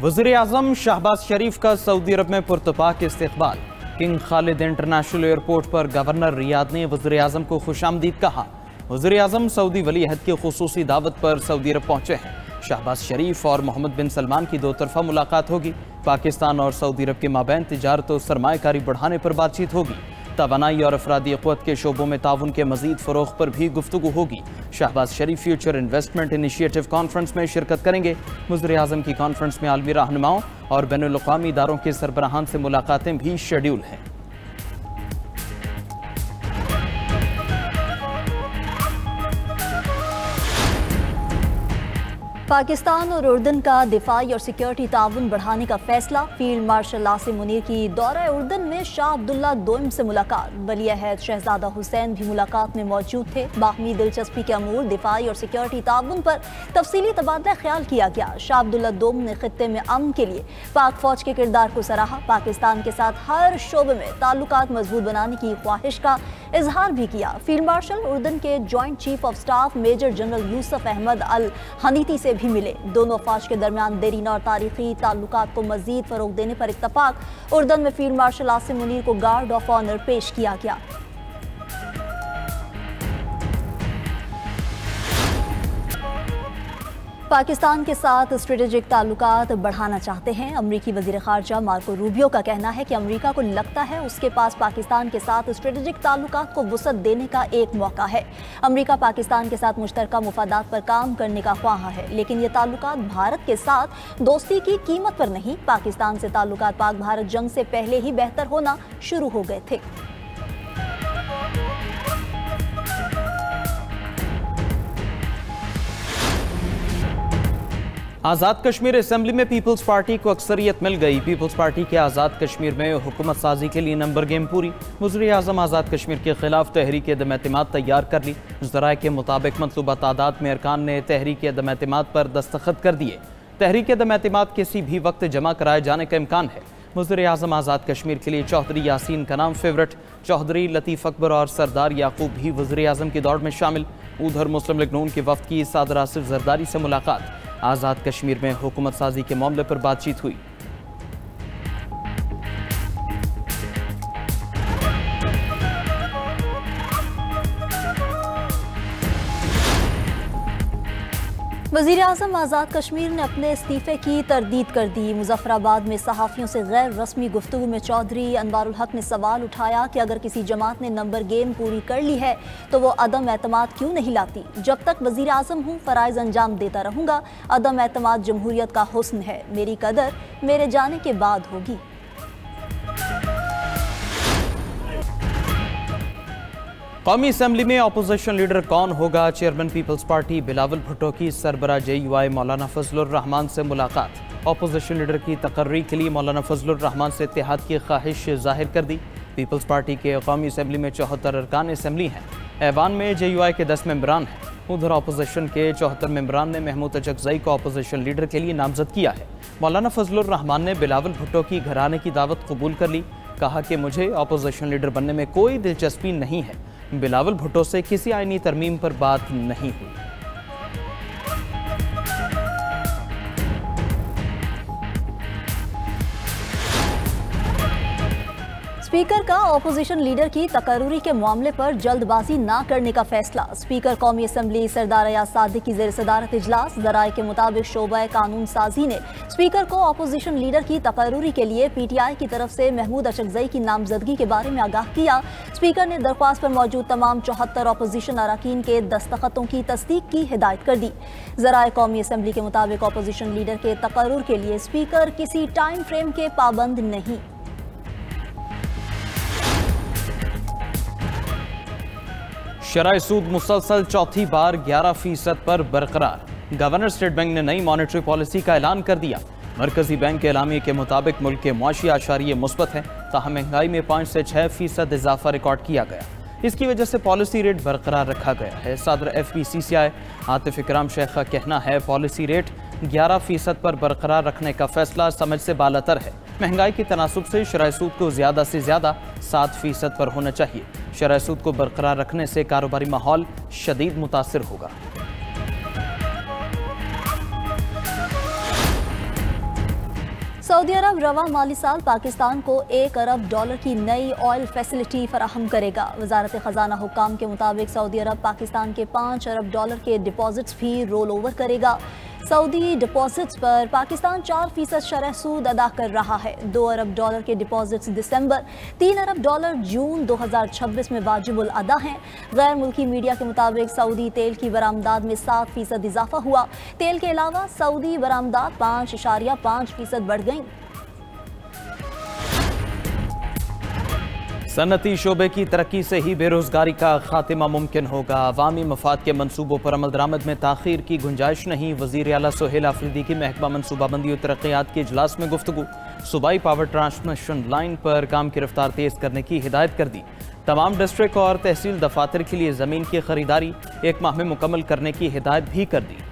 वज़ीर-ए-आज़म शहबाज शरीफ का सऊदी अरब में पुरतपाक इस्तकबाल। किंग खालिद इंटरनेशनल एयरपोर्ट पर गवर्नर रियाद ने वज़ीर-ए-आज़म को खुशामदीद कहा। वज़ीर-ए-आज़म सऊदी वली अहद की खुसूसी दावत पर सऊदी अरब पहुंचे हैं। शहबाज शरीफ और मोहम्मद बिन सलमान की 2 तरफ़ा मुलाकात होगी। पाकिस्तान और सऊदी अरब के माबैन तिजारत और सरमायाकारी बढ़ाने पर बातचीत होगी। तवानाई और अफरादी क़ुव्वत के शोबों में ताउन के मज़ीद फ़रोग़ पर भी गुफ्तगू होगी। शहबाज शरीफ फ्यूचर इन्वेस्टमेंट इनिशिएटिव कॉन्फ्रेंस में शिरकत करेंगे। वज़ीर-ए-आज़म की कॉन्फ्रेंस में आलमी रहनुमाओं और बैनुल-अक़वामी इदारों के सरबराहान से मुलाकातें भी शेड्यूल हैं। पाकिस्तान और उर्दन का दिफाई और सिक्योरिटी ताउन बढ़ाने का फैसला। फील्ड मार्शल आसिम मुनीर की दौरा उर्दन में शाह अब्दुल्ला दोइम से मुलाकात। वली अहद शहजादा हुसैन भी मुलाकात में मौजूद थे। बाहमी दिलचस्पी के अमूर दिफाई और सिक्योरिटी ताउन पर तफसीली तबादला ख्याल किया गया। शाह अब्दुल्ला दोइम ने खित्ते में अमन के लिए पाक फौज के किरदार को सराहा। पाकिस्तान के साथ हर शोबे में ताल्लुकात मजबूत बनाने की ख्वाहिश का इजहार भी किया। फील्ड मार्शल उर्दन के joint chief of staff major general Yusuf Ahmed Al Hunaiti से भी मिले। दोनों अफवाज के दरमियान देरीना और तारीखी ताल्लुकात को मजीद फरोग देने पर इत्तफाक। उर्दन में फील्ड मार्शल आसिम मुनीर को गार्ड ऑफ ऑनर पेश किया गया। पाकिस्तान के साथ स्ट्रेटेजिक ताल्लुकात बढ़ाना चाहते हैं। अमरीकी वजीर खारजा मार्को रूबियो का कहना है कि अमरीका को लगता है उसके पास पाकिस्तान के साथ स्ट्रेटेजिक ताल्लुकात को वुसअत देने का एक मौका है। अमरीका पाकिस्तान के साथ मुश्तरका मुफादात पर काम करने का ख्वाह है, लेकिन ये ताल्लुकात भारत के साथ दोस्ती की कीमत पर नहीं। पाकिस्तान से ताल्लुकात पाक भारत जंग से पहले ही बेहतर होना शुरू हो गए थे। आज़ाद कश्मीर असेंबली में पीपल्स पार्टी को अक्सरियत मिल गई। पीपल्स पार्टी के आज़ाद कश्मीर में हुकूमत साजी के लिए नंबर गेम पूरी। वज़ीर-ए-आज़म आज़ाद कश्मीर के खिलाफ तहरीक अदम-ए-एतमाद तैयार कर ली। ज़राए के मुताबिक मतलूबा तादाद में अरकान ने तहरीक अदम-ए-एतमाद पर दस्तखत कर दिए। तहरीक अदम-ए-एतमाद किसी भी वक्त जमा कराए जाने का इम्कान है। वज़ीर-ए-आज़म आज़ाद कश्मीर के लिए चौधरी यासीन का नाम फेवरेट। चौधरी लतीफ़ अकबर और सरदार याकूब भी वज़ीर-ए-आज़म की दौड़ में शामिल। उधर मुस्लिम लीग नून के वफ़द की सदर आसिफ जरदारी से मुलाकात। आज़ाद कश्मीर में हुकूमत साजी के मामले पर बातचीत हुई। वज़ीर-ए-आज़म आज़ाद कश्मीर ने अपने इस्तीफ़े की तरदीद कर दी। मुज़फ़्फ़राबाद में सहाफ़ियों से गैर रस्मी गुफ्तगू में चौधरी अनवारुल हक ने सवाल उठाया कि अगर किसी जमात ने नंबर गेम पूरी कर ली है तो वो अदम एतमाद क्यों नहीं लाती। जब तक वज़ीर-ए-आज़म हूँ फ़राइज़ अंजाम देता रहूँगा। अदम एतमाद जमहूरियत का हुस्न है। मेरी कदर मेरे जाने के बाद होगी। कौमी असम्बली में अपोजिशन लीडर कौन होगा। Chairman Peoples Party Bilawal Bhutto की सरबरा JUI मौलाना फजलुर रहमान से मुलाकात। अपोजिशन लीडर की तकर्री के लिए मौलाना फजलुर रहमान से इत्तेहाद की ख्वाहिश जाहिर कर दी। पीपल्स पार्टी के कौमी असम्बली में 74 अरकान असम्बली हैं। ऐवान में JUI के 10 मेंबरान हैं। उधर अपोजिशन के 74 मेंबरान ने महमूद अचकज़ई को अपोजिशन लीडर के लिए नामजद किया है। मौलाना फजलुर रहमान ने बिलावल भुट्टो की घराने की दावत कबूल कर ली। कहा कि मुझे अपोजिशन लीडर बनने में कोई दिलचस्पी नहीं है। बिलावल भुट्टो से किसी आईनी तरमीम पर बात नहीं हुई। स्पीकर का अपोजिशन लीडर की तकर्री के मामले पर जल्दबाजी न करने का फैसला। स्पीकर कौमी असम्बली सरदार अयाज सादिक की ज़ेर सदारत इजलास। ज़राए के मुताबिक शोबा कानून साजी ने स्पीकर को अपोजिशन लीडर की तकर्री के लिए PTI की तरफ से महमूद अचकज़ई की नामजदगी के बारे में आगाह किया। स्पीकर ने दरख्वास्त पर मौजूद तमाम 74 अपोजिशन अरकान के दस्तखतों की तस्दीक की हिदायत कर दी। ज़राए कौमी असम्बली के मुताबिक अपोजिशन लीडर के तकर्रुर के लिए स्पीकर किसी टाइम फ्रेम के पाबंद नहीं। शरह सूद मुसलसल चौथी बार 11% पर बरकरार। गवर्नर स्टेट बैंक ने नई मॉनेटरी पॉलिसी का ऐलान कर दिया। मरकजी बैंक के एलामिये के मुताबिक मुल्क के मुआशी आशारिये मुस्बत है, ताहम महंगाई में 5 से 6% इजाफा रिकॉर्ड किया गया। इसकी वजह से पॉलिसी रेट बरकरार रखा गया है। सदर FPCCI आतिफ इकराम शेख का कहना है पॉलिसी रेट 11% पर बरकरार रखने का फैसला समझ से बालातर है। महंगाई के तनासुब से शरह सूद को ज़्यादा से ज़्यादा 7% पर होना चाहिए। शरह सूद को बरकरार रखने से कारोबारी माहौल शदीद मुतासिर होगा। सऊदी अरब रवा माली साल पाकिस्तान को $1 अरब की नई ऑयल फैसिलिटी फराहम करेगा। वजारत खजाना हुक्काम के मुताबिक सऊदी अरब पाकिस्तान के $5 अरब के डिपॉजिट्स भी रोल ओवर करेगा। सऊदी डिपॉजिट्स पर पाकिस्तान 4% शरह सूद अदा कर रहा है। $2 अरब के डिपॉजिट्स दिसंबर, $3 अरब जून 2026 में वाजिबुल अदा हैं। गैर मुल्की मीडिया के मुताबिक सऊदी तेल की बरामदात में 7% इजाफा हुआ। तेल के अलावा सऊदी बरामदात 5.5% बढ़ गई। सनती शोबे की तरक्की से ही बेरोजगारी का खात्मा मुमकिन होगा। अवामी मफाद के मनसूबों पर अमल दरामद में ताखीर की गुंजाइश नहीं। वज़ीर आला सोहेल आफरीदी की महकमा मनसूबाबंदी और तरक्यात के इजलास में गुफ्तगू। सूबाई पावर ट्रांसमिशन लाइन पर काम की रफ्तार तेज करने की हिदायत कर दी। तमाम डिस्ट्रिक्ट और तहसील दफातर के लिए ज़मीन की खरीदारी 1 माह में मुकम्मल करने की हिदायत भी कर दी।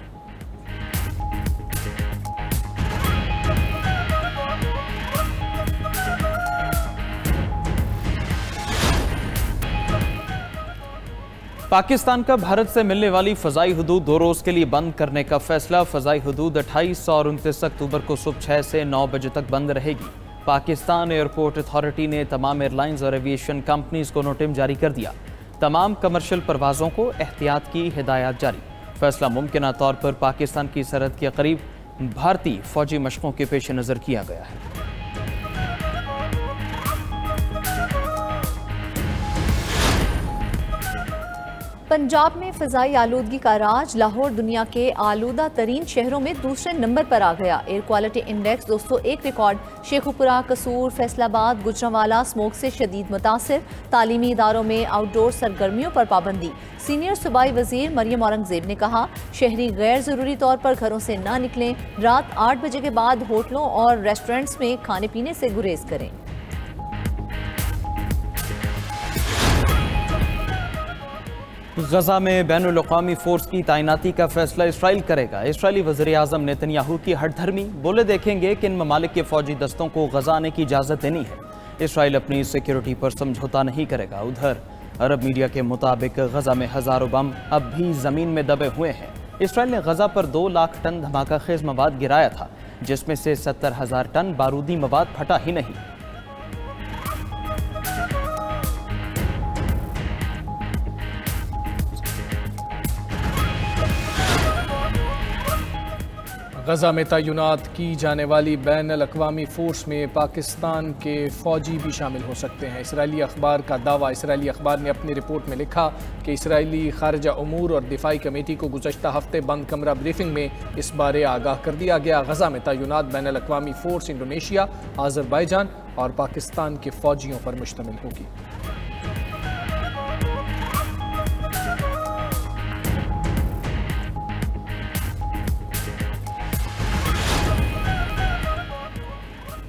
पाकिस्तान का भारत से मिलने वाली फ़ज़ाई हदूद 2 रोज़ के लिए बंद करने का फैसला। फ़ज़ाई हदूद 28 और 29 अक्टूबर को सुबह 6 से 9 बजे तक बंद रहेगी। पाकिस्तान एयरपोर्ट अथॉरिटी ने तमाम एयरलाइंस और एविएशन कंपनीज को नोटिस जारी कर दिया। तमाम कमर्शियल परवाज़ों को एहतियात की हिदायत जारी। फैसला मुमकिन तौर पर पाकिस्तान की सरहद के करीब भारतीय फ़ौजी मशकों के पेश नज़र किया गया है। पंजाब में फ़ज़ाई आलूदगी का राज। लाहौर दुनिया के आलूदा तरीन शहरों में दूसरे नंबर पर आ गया। Air quality index 201 record. Sheikhupura, कसूर, फैसलाबाद, गुजरांवाला स्मोक से शदीद मुतासिर। तालीमी इदारों में आउटडोर सरगर्मियों पर पाबंदी। सीनियर सूबाई वजीर मरियम औरंगजेब ने कहा, शहरी गैर ज़रूरी तौर पर घरों से ना निकलें। रात 8 बजे के बाद होटलों और रेस्टोरेंट्स में खाने पीने से गुरेज करें। गजा में बैनुल अक़वामी फोर्स की तैनाती का फैसला इसराइल करेगा। इसराइली वज़ीर आज़म नेतन्याहू की हठधर्मी। बोले देखेंगे कि इन ममालिक के फौजी दस्तों को गजा आने की इजाज़त देनी है। इसराइल अपनी सिक्योरिटी पर समझौता नहीं करेगा। उधर अरब मीडिया के मुताबिक गजा में हज़ारों बम अब भी ज़मीन में दबे हुए हैं। इसराइल ने गजा पर 2 लाख टन धमाका खेज मवाद गिराया था, जिसमें से 70,000 टन बारूदी मवाद फटा ही नहीं। गजा में तैनात की जाने वाली बैनुल अक़वामी फ़ोर्स में पाकिस्तान के फ़ौजी भी शामिल हो सकते हैं। इसराइली अखबार का दावा। इसराइली अखबार ने अपनी रिपोर्ट में लिखा कि इसराइली खारजा उमूर और दिफाई कमेटी को गुज़श्ता हफ्ते बंद कमरा ब्रीफिंग में इस बारे आगाह कर दिया गया। गजा में तैनात बैनुल अक़वामी फ़ोर्स इंडोनेशिया, आज़रबाईजान और पाकिस्तान के फ़ौजियों पर मुश्तमिल होगी।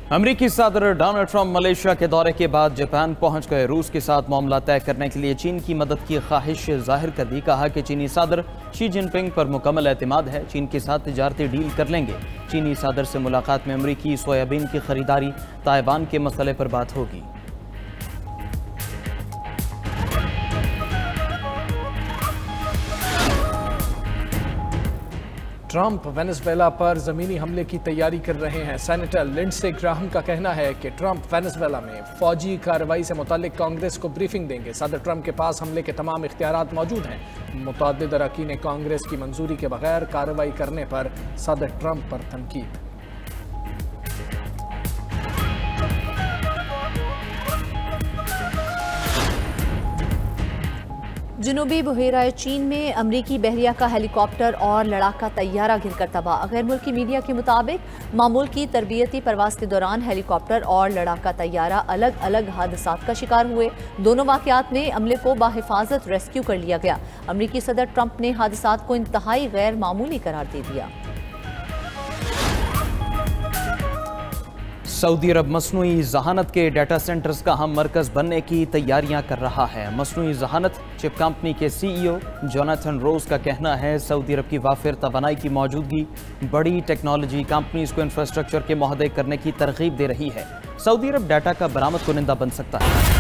अमरीकी सदर डोनाल्ड ट्रंप मलेशिया के दौरे के बाद जापान पहुंच गए। रूस के साथ मामला तय करने के लिए चीन की मदद की ख्वाहिश जाहिर कर दी। कहा कि चीनी सदर शी जिनपिंग पर मुकम्मल एतमाद है, चीन के साथ तिजारती डील कर लेंगे। चीनी सदर से मुलाकात में अमरीकी सोयाबीन की खरीदारी, ताइवान के मसले पर बात होगी। ट्रंप वेनेजुएला पर ज़मीनी हमले की तैयारी कर रहे हैं। सेनेटर लिंडसे ग्राहम का कहना है कि ट्रंप वेनेजुएला में फ़ौजी कार्रवाई से मुतालिक कांग्रेस को ब्रीफिंग देंगे। सदर ट्रंप के पास हमले के तमाम इख्तियारात मौजूद हैं। मुतअद्दिद अरकान कांग्रेस की मंजूरी के बगैर कार्रवाई करने पर सदर ट्रंप पर तनकीद। जनूबी बहेराए चीन में अमरीकी बहरिया का हेलीकॉप्टर और लड़ाका तैयारा गिरकर तबाह। गैर मुल्की मीडिया के मुताबिक मामूल की तरबियती परवाज के दौरान हेलीकॉप्टर और लड़ाका तैयारा अलग अलग हादसात का शिकार हुए। दोनों वाक़यात में अमले को बाहिफाजत रेस्क्यू कर लिया गया। अमरीकी सदर ट्रंप ने हादसात को इंतहाई गैर मामूली करार दे दिया। सऊदी अरब मसनूई जहानत के डाटा सेंटर्स का हम मरकज़ बनने की तैयारियां कर रहा है। मसनूई जहानत चिप कंपनी के CEO जोनाथन रोज का कहना है, सऊदी अरब की वाफिर तवानाई की मौजूदगी बड़ी टेक्नोलॉजी कंपनीज को इंफ्रास्ट्रक्चर के मुआहदे करने की तरगीब दे रही है। सऊदी अरब डाटा का बरामद कुनिंदा बन सकता है।